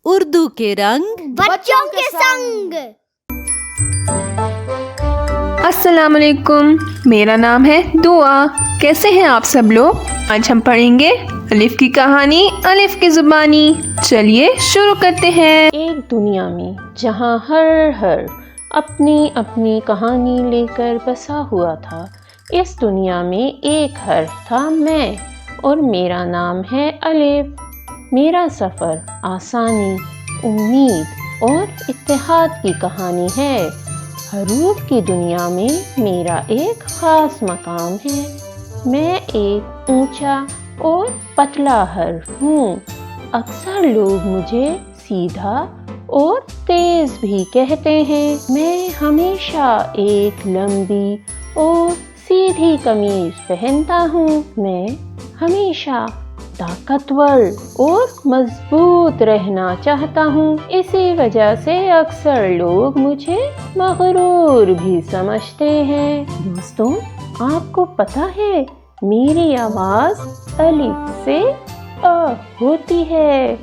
اردو کے رنگ بچوں کے سنگ۔ السلام علیکم، میرا نام ہے دعا۔ کیسے ہیں آپ سب لوگ؟ آج ہم پڑھیں گے الف کی کہانی، الف کی زبانی۔ چلیے شروع کرتے ہیں۔ ایک دنیا میں جہاں ہر حرف اپنی اپنی کہانی لے کر بسا ہوا تھا، اس دنیا میں ایک حرف تھا میں، اور میرا نام ہے الف۔ میرا سفر آسانی، امید اور اتحاد کی کہانی ہے۔ حروف کی دنیا میں میرا ایک خاص مقام ہے۔ میں ایک اونچا اور پتلا حرف ہوں۔ اکثر لوگ مجھے سیدھا اور تیز بھی کہتے ہیں۔ میں ہمیشہ ایک لمبی اور سیدھی قمیض پہنتا ہوں۔ میں ہمیشہ طاقتور اور مضبوط رہنا چاہتا ہوں۔ اسی وجہ سے اکثر لوگ مجھے مغرور بھی سمجھتے ہیں۔ دوستوں، آپ کو پتہ ہے میری آواز الف سے آ ہوتی ہے۔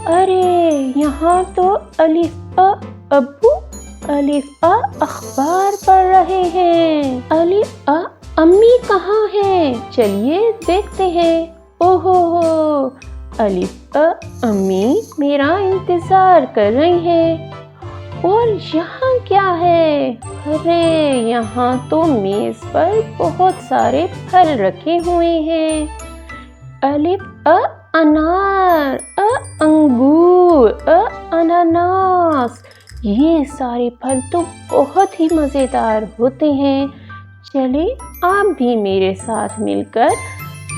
ارے یہاں تو الف آ ابو، الف آ اخبار پڑھ رہے ہیں، الف آ امی کہاں ہیں؟ چلیے دیکھتے ہیں۔ اوہو ہو، الف آ امی میرا انتظار کر رہی ہیں۔ اور یہاں کیا ہے؟ ارے یہاں تو میز پر بہت سارے پھل رکھے ہوئے ہیں۔ الف آ انار، آ انگور، آ اناناس، یہ سارے پھل تو بہت ہی مزیدار ہوتے ہیں۔ چلیں آپ بھی میرے ساتھ مل کر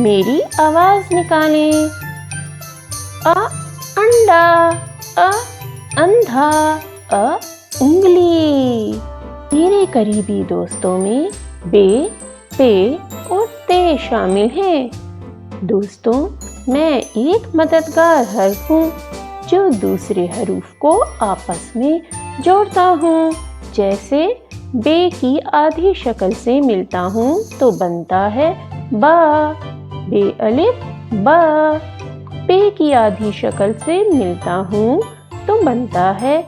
میری آواز نکالیں۔ آ انڈا، آ اندھا، آ انگلی۔ میرے قریبی دوستوں میں بے، پے اور تے شامل ہیں۔ دوستوں، میں ایک مددگار حرف ہوں جو دوسرے حروف کو آپس میں جوڑتا ہوں۔ جیسے بے کی آدھی شکل سے ملتا ہوں تو بنتا ہے با، بے الف با۔ پے کی آدھی شکل سے ملتا ہوں تو بنتا ہے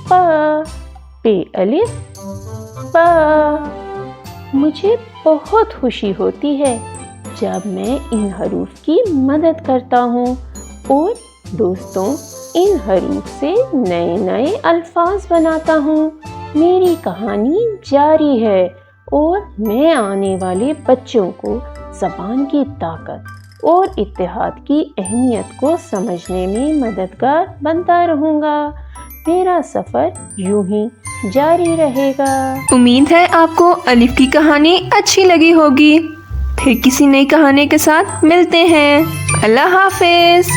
پا، پے الف پا۔ مجھے بہت خوشی ہوتی ہے جب میں ان حروف کی مدد کرتا ہوں، اور دوستوں ان حروف سے نئے نئے الفاظ بناتا ہوں۔ میری کہانی جاری ہے اور میں آنے والے بچوں کو زبان کی طاقت اور اتحاد کی اہمیت کو سمجھنے میں مددگار بنتا رہوں گا۔ میرا سفر یوں ہی جاری رہے گا۔ امید ہے آپ کو الف کی کہانی اچھی لگی ہوگی۔ پھر کسی نئی کہانی کے ساتھ ملتے ہیں۔ اللہ حافظ۔